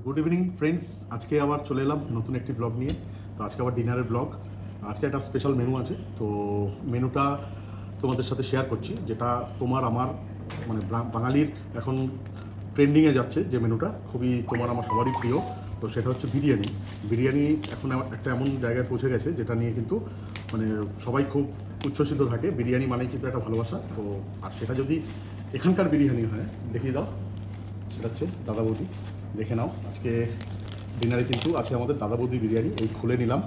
Good evening friends, আজকে আবার চলে এলাম নতুন একটি ব্লগ নিয়ে। তো আজকে আবার ডিনারের ব্লগ। আজকে একটা স্পেশাল মেনু আছে, তো মেনুটা তোমাদের সাথে শেয়ার করছি, যেটা তোমার আমার মানে বাঙালির এখন ট্রেন্ডিংয়ে যাচ্ছে, যে মেনুটা খুবই তোমার আমার সবারই প্রিয়। তো সেটা হচ্ছে বিরিয়ানি। বিরিয়ানি এখন একটা এমন জায়গায় পৌঁছে গেছে যেটা নিয়ে কিন্তু মানে সবাই খুব উচ্ছ্বসিত থাকে। বিরিয়ানি মানে কিন্তু একটা ভালোবাসা। তো আর সেটা যদি এখানকার বিরিয়ানি হয়, দেখিয়ে দাও, সেটা হচ্ছে দাদা বৌদি। দেখে নাও, আজকে ডিনারে কিন্তু আছে আমাদের দাদা বৌদি বিরিয়ানি। এই খুলে নিলাম,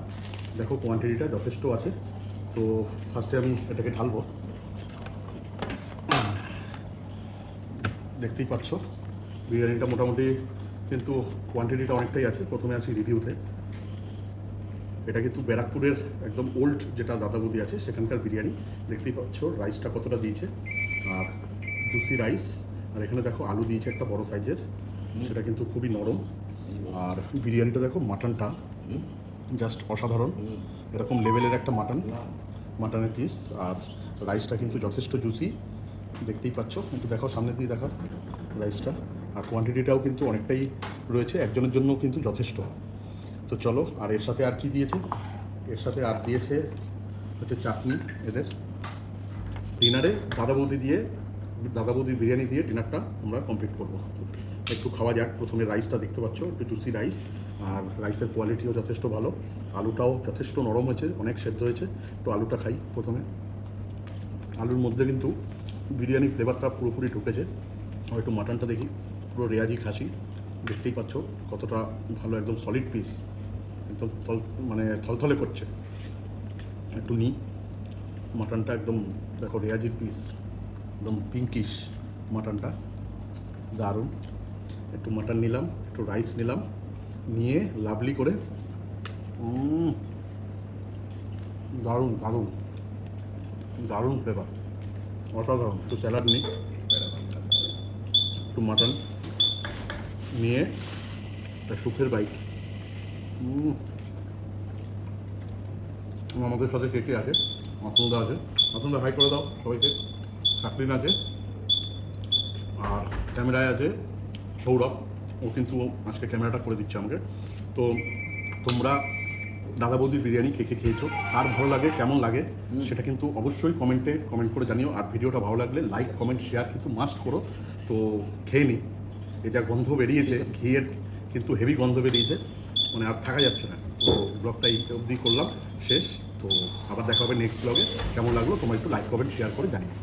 দেখো কোয়ান্টিটিটা যথেষ্ট আছে। তো ফার্স্টে আমি এটাকে ঢালবো, দেখতেই পাচ্ছ বিরিয়ানিটা মোটামুটি কিন্তু কোয়ান্টিটিটা অনেকটাই আছে। প্রথমে আসি রিভিউতে। এটা কিন্তু ব্যারাকপুরের একদম ওল্ড যেটা দাদা বৌদি আছে সেখানকার বিরিয়ানি। দেখতেই পাচ্ছ রাইসটা কতটা দিয়েছে, আর জুসি রাইস। আর এখানে দেখো আলু দিয়েছে একটা বড় সাইজের, সেটা কিন্তু খুবই নরম। আর বিরিয়ানিটা দেখো, মাটনটা জাস্ট অসাধারণ, এরকম লেভেলের একটা মাটনের পিস। আর রাইসটা কিন্তু যথেষ্ট জুসি, দেখতেই পাচ্ছ। কিন্তু দেখো সামনে দিয়ে দেখো রাইসটা, আর কোয়ান্টিটিটাও কিন্তু অনেকটাই রয়েছে, একজনের জন্য কিন্তু যথেষ্ট। তো চলো, আর এর সাথে আর কি দিয়েছে, এর সাথে আর দিয়েছে হচ্ছে চাটনি। এদের ডিনারে দাদা বৌদির বিরিয়ানি দিয়ে ডিনারটা আমরা কমপ্লিট করবো। একটু খাওয়া যাক। প্রথমে রাইসটা দেখতে পাচ্ছ, একটু জুসি রাইস, আর রাইসের কোয়ালিটিও যথেষ্ট ভালো। আলুটাও যথেষ্ট নরম হয়েছে, অনেক সেদ্ধ হয়েছে। একটু আলুটা খাই প্রথমে। আলুর মধ্যে কিন্তু বিরিয়ানি ফ্লেভারটা পুরোপুরি ঢুকেছে। আর একটু মাটনটা দেখি, পুরো রেয়াজি খাসি, দেখতেই পাচ্ছ কতটা ভালো, একদম সলিড পিস, একদম থলথলে করছে। একটু নিই মাটনটা, একদম দেখো রেয়াজির পিস, একদম পিঙ্কিশ মাটনটা, দারুণ। একটু মাটন নিলাম, একটু রাইস নিলাম, নিয়ে লাভলি করে দারুণ দারুণ দারুণ ফ্লেভার, অসাধারণ। একটু স্যালাড নিই, একটু মাটন নিয়ে একটা সুখের বাইট। আমাদের সাথে কে কে আছে? আসন্দা আছে, আসন্দা হাই করে দাও সবাইকে। সাকরিন আছে, আর ক্যামেরায় আছে সৌরভ, ও কিন্তু আজকে ক্যামেরাটা করে দিচ্ছে আমাকে। তো তোমরা দাদা বৌদির বিরিয়ানি কে কে খেয়েছো, আর ভালো লাগে, কেমন লাগে সেটা কিন্তু অবশ্যই কমেন্ট করে জানিও। আর ভিডিওটা ভালো লাগলে লাইক কমেন্ট শেয়ার কিন্তু মাস্ট করো। তো খেয়ে নিই। এই যা গন্ধ বেরিয়েছে, ঘিয়ের কিন্তু হেভি গন্ধ বেরিয়েছে, মানে আর থাকা যাচ্ছে না। তো ব্লগটা এই অবধি করলাম, শেষ। তো আবার দেখা হবে নেক্সট ব্লগে। কেমন লাগলো তোমরা একটু লাইক কমেন্ট শেয়ার করে জানিও।